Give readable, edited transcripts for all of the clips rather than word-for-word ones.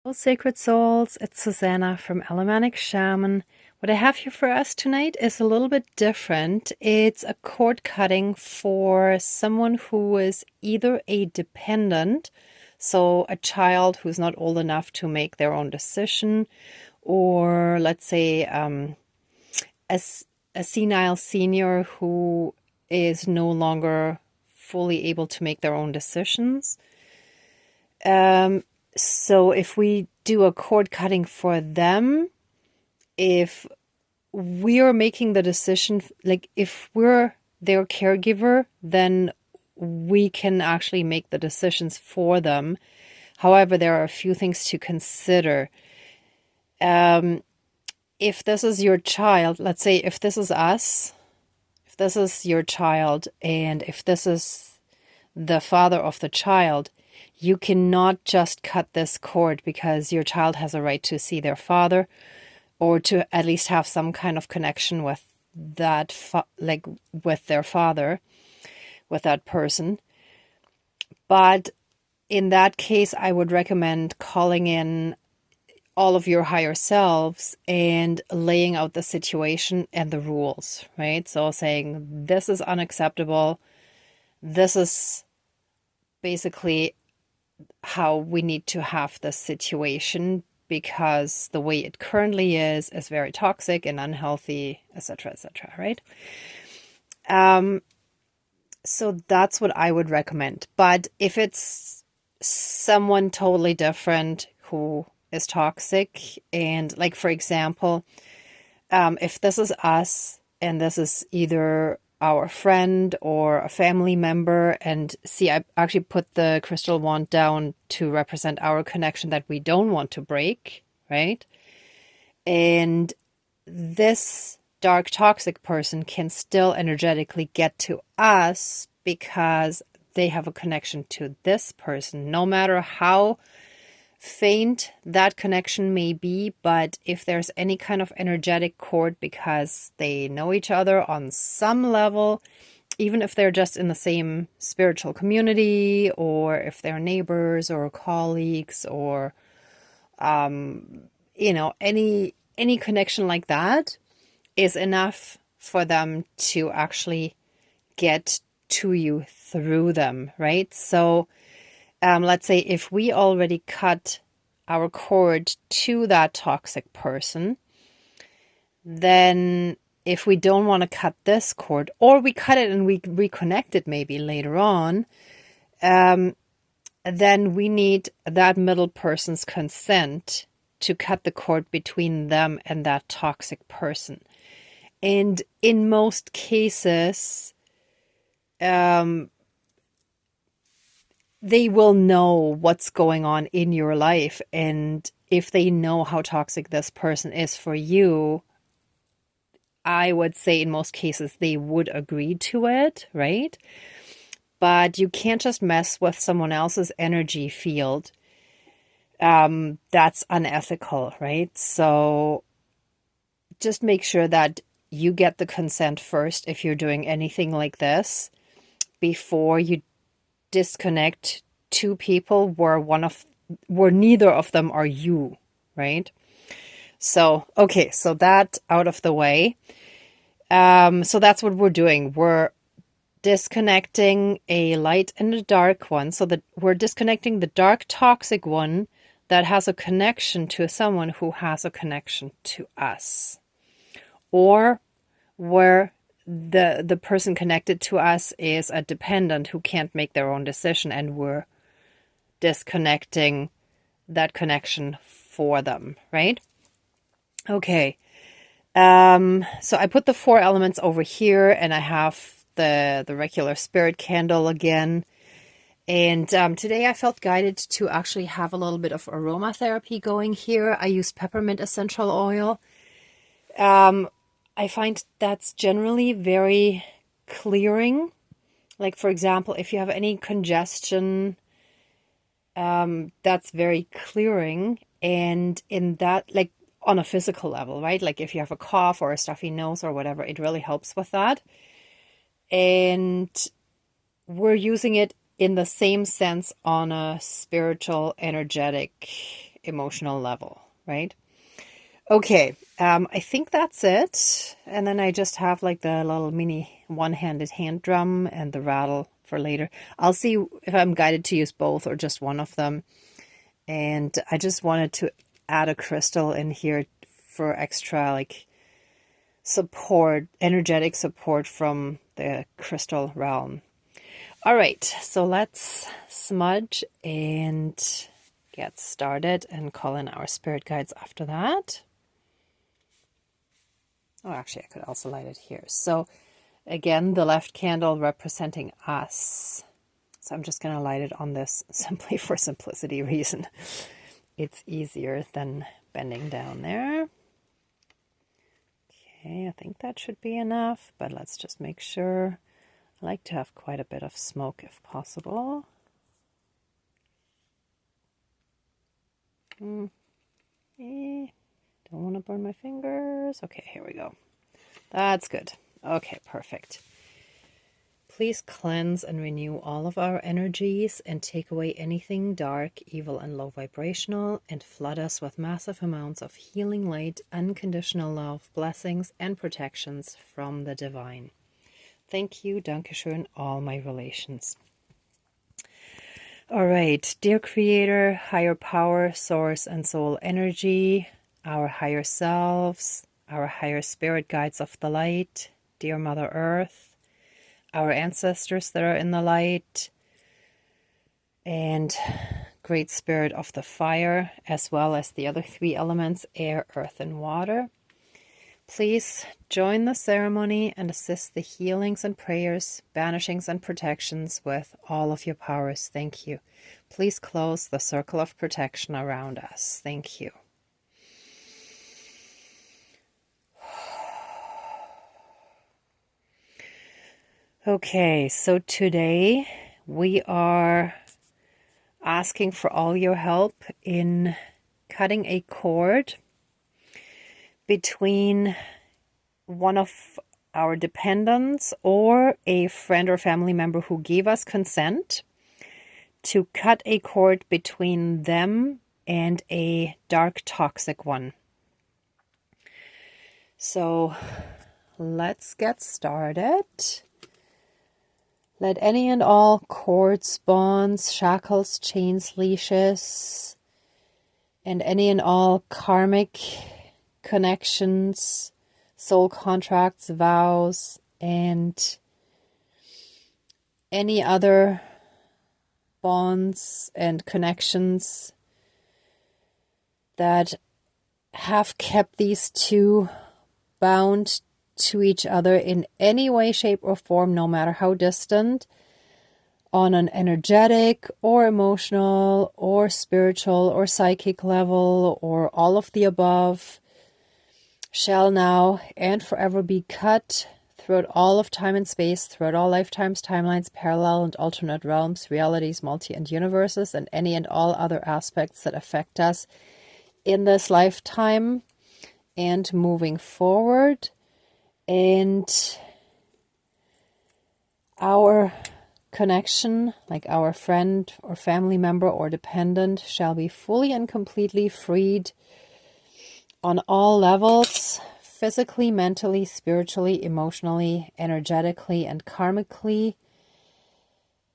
Hello, Sacred Souls. It's Susanna from Alamanic Shaman. What I have here for us tonight is a little bit different. It's a cord cutting for someone who is either a dependent, so a child who's not old enough to make their own decision, or let's say a senile senior who is no longer fully able to make their own decisions. So if we do a cord cutting for them, if we're making the decision, like if we're their caregiver, then we can actually make the decisions for them. However, there are a few things to consider. If this is your child, let's say if this is us, if this is your child, and if this is the father of the child, you cannot just cut this cord because your child has a right to see their father or to at least have some kind of connection with that, with their father, with that person. But in that case, I would recommend calling in all of your higher selves and laying out the situation and the rules, right? So saying, this is unacceptable. This is basically how we need to have this situation because the way it currently is very toxic and unhealthy, etc., etc., right? So that's what I would recommend. But if it's someone totally different who is toxic, and like, for example, if this is us and this is either our friend or a family member, and see, I actually put the crystal wand down to represent our connection that we don't want to break, right? And this dark toxic person can still energetically get to us because they have a connection to this person, no matter how faint that connection may be. But if there's any kind of energetic cord because they know each other on some level, even if they're just in the same spiritual community, or if they're neighbors or colleagues, or any connection like that is enough for them to actually get to you through them, right? So let's say if we already cut our cord to that toxic person, then if we don't want to cut this cord, or we cut it and we reconnect it maybe later on, then we need that middle person's consent to cut the cord between them and that toxic person. And in most cases, they will know what's going on in your life. And if they know how toxic this person is for you, I would say in most cases they would agree to it, right? But you can't just mess with someone else's energy field. That's unethical, right? So just make sure that you get the consent first if you're doing anything like this before you disconnect two people where neither of them are you, right? So, okay, so that out of the way. So that's what we're doing. We're disconnecting a light and a dark one, so that we're disconnecting the dark toxic one that has a connection to someone who has a connection to us, or where the person connected to us is a dependent who can't make their own decision, and we're disconnecting that connection for them, right? Okay. So I put the 4 elements over here, and I have the regular spirit candle again. And today I felt guided to actually have a little bit of aromatherapy going here. I used peppermint essential oil. I find that's generally very clearing. Like, for example, if you have any congestion, that's very clearing. And in that, like on a physical level, right? Like if you have a cough or a stuffy nose or whatever, it really helps with that. And we're using it in the same sense on a spiritual, energetic emotional level, right? Okay, I think that's it. And then I just have like the little mini one-handed hand drum and the rattle for later. I'll see if I'm guided to use both or just one of them. And I just wanted to add a crystal in here for extra like support, energetic support from the crystal realm. All right, so let's smudge and get started and call in our spirit guides after that. Oh, actually, I could also light it here. So again, the left candle representing us. So I'm just going to light it on this simply for simplicity reason. It's easier than bending down there. Okay, I think that should be enough, but let's just make sure. I like to have quite a bit of smoke if possible. Don't want to burn my fingers. Okay, here we go. That's good. Okay, perfect. Please cleanse and renew all of our energies and take away anything dark, evil, and low vibrational, and flood us with massive amounts of healing light, unconditional love, blessings, and protections from the divine. Thank you, Dankeschön, all my relations. All right, dear Creator, higher power, source, and soul energy, our higher selves, our higher spirit guides of the light, dear Mother Earth, our ancestors that are in the light, and Great Spirit of the fire, as well as the other three elements, air, earth, and water. Please join the ceremony and assist the healings and prayers, banishings and protections with all of your powers. Thank you. Please close the circle of protection around us. Thank you. Okay, so today we are asking for all your help in cutting a cord between one of our dependents or a friend or family member who gave us consent to cut a cord between them and a dark toxic one. So let's get started. Let any and all cords, bonds, shackles, chains, leashes, and any and all karmic connections, soul contracts, vows, and any other bonds and connections that have kept these two bound to each other in any way, shape, or form, no matter how distant, on an energetic or emotional or spiritual or psychic level, or all of the above, shall now and forever be cut throughout all of time and space, throughout all lifetimes, timelines, parallel and alternate realms, realities, multi and universes, and any and all other aspects that affect us in this lifetime and moving forward. And our connection, like our friend or family member or dependent, shall be fully and completely freed on all levels, physically, mentally, spiritually, emotionally, energetically, and karmically,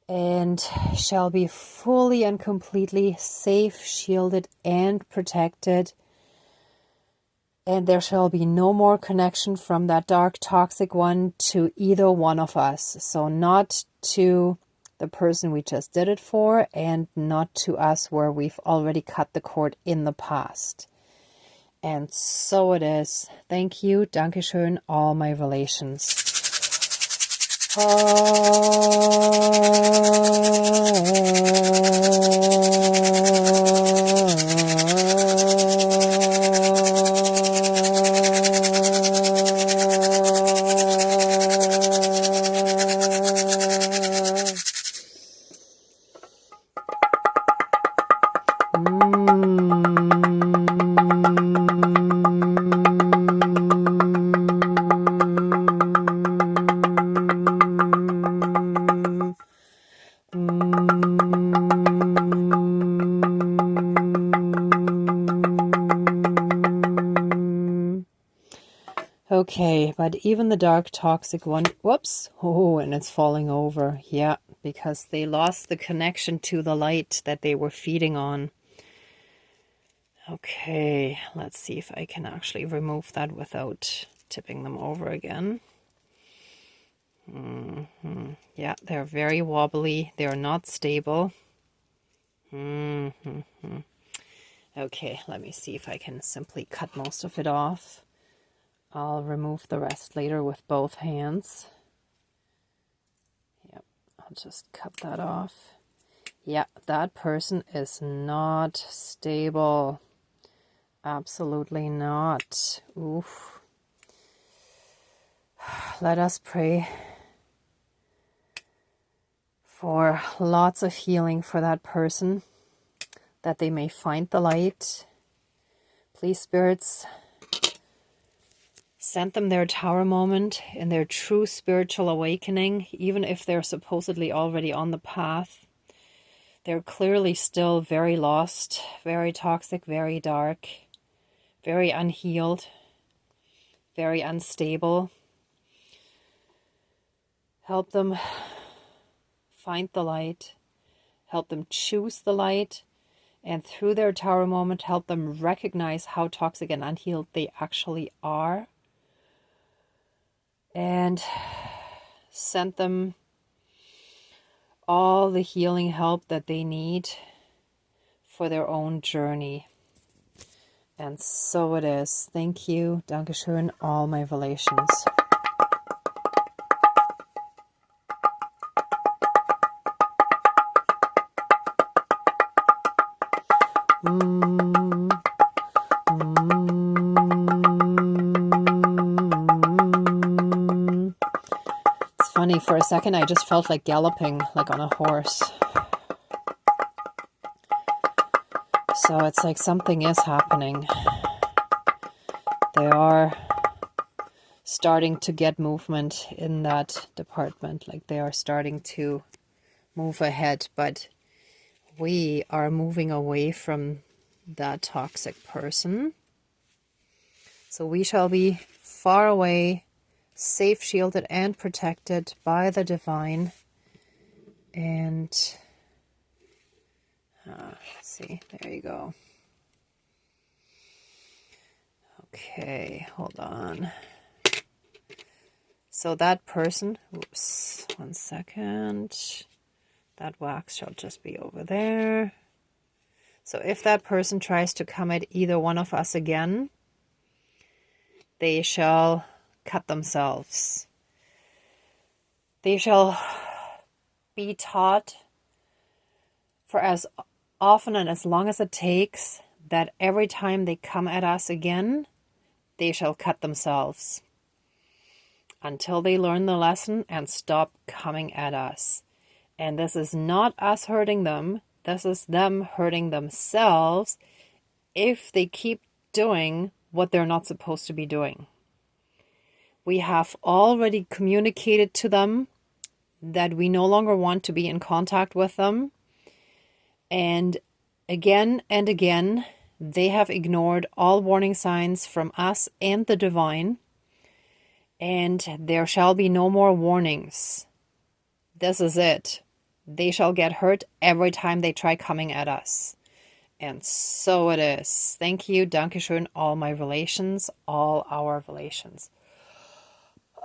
and shall be fully and completely safe, shielded, and protected. And there shall be no more connection from that dark toxic one to either one of us. So not to the person we just did it for, and not to us where we've already cut the cord in the past. And so it is. Thank you. Dankeschön, all my relations. Okay, but even the dark toxic one, whoops, oh, and it's falling over. Yeah, because they lost the connection to the light that they were feeding on. Okay, let's see if I can actually remove that without tipping them over again. Yeah, they're very wobbly. They're not stable. Okay, let me see if I can simply cut most of it off. I'll remove the rest later with both hands. Yep, I'll just cut that off. Yeah, that person is not stable. Absolutely not. Oof. Let us pray for lots of healing for that person, that they may find the light. Please, spirits, send them their tower moment in their true spiritual awakening, even if they're supposedly already on the path. They're clearly still very lost, very toxic, very dark, very unhealed, very unstable. Help them find the light. Help them choose the light. And through their tower moment, help them recognize how toxic and unhealed they actually are. And send them all the healing help that they need for their own journey. And so it is. Thank you. Dankeschön, all my relations. It's funny, for a second I just felt like galloping, like on a horse. So it's like something is happening. They are starting to get movement in that department, like they are starting to move ahead, but we are moving away from that toxic person. So we shall be far away, safe, shielded, and protected by the divine. And let's see, there you go. Okay, hold on. So that person, oops, 1 second. That wax shall just be over there. So if that person tries to come at either one of us again, they shall cut themselves. They shall be taught for as often and as long as it takes, that every time they come at us again, they shall cut themselves until they learn the lesson and stop coming at us. And this is not us hurting them. This is them hurting themselves if they keep doing what they're not supposed to be doing. We have already communicated to them that we no longer want to be in contact with them. And again, they have ignored all warning signs from us and the divine. And there shall be no more warnings. This is it. They shall get hurt every time they try coming at us. And so it is. Thank you. Dankeschön, all my relations, all our relations.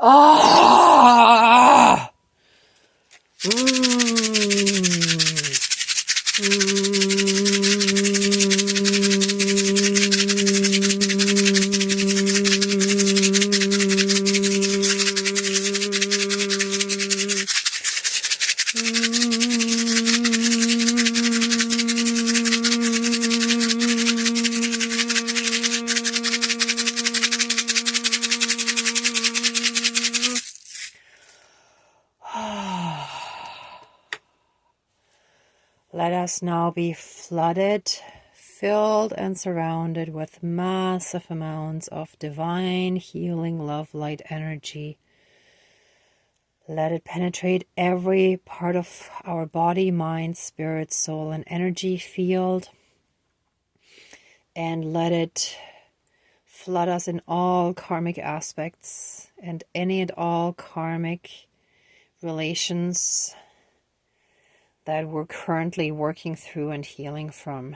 Ah! Let us now be flooded, filled and surrounded with massive amounts of divine healing love light energy. Let it penetrate every part of our body, mind, spirit, soul, and energy field. And let it flood us in all karmic aspects and any and all karmic relations that we're currently working through and healing from.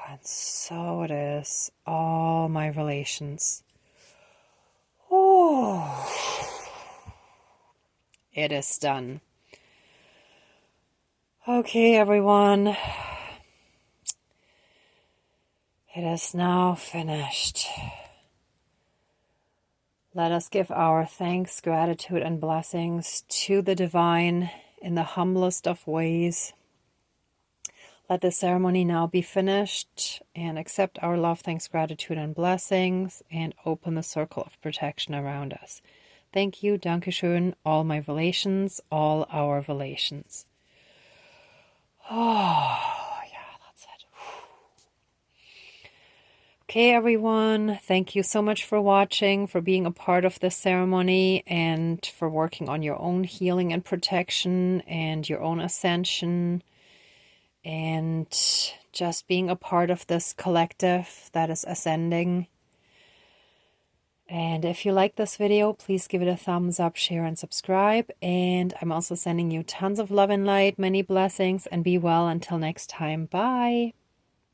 And so it is, all my relations. Oh, it is done. Okay, everyone. It is now finished. Let us give our thanks, gratitude, and blessings to the divine in the humblest of ways. Let the ceremony now be finished, and accept our love, thanks, gratitude, and blessings, and open the circle of protection around us. Thank you, Dankeschön, all my relations, all our relations. Oh, yeah, that's it. Okay, everyone, thank you so much for watching, for being a part of this ceremony, and for working on your own healing and protection and your own ascension, and just being a part of this collective that is ascending. And if you like this video, please give it a thumbs up, share, and subscribe. And I'm also sending you tons of love and light, many blessings, and be well until next time. Bye.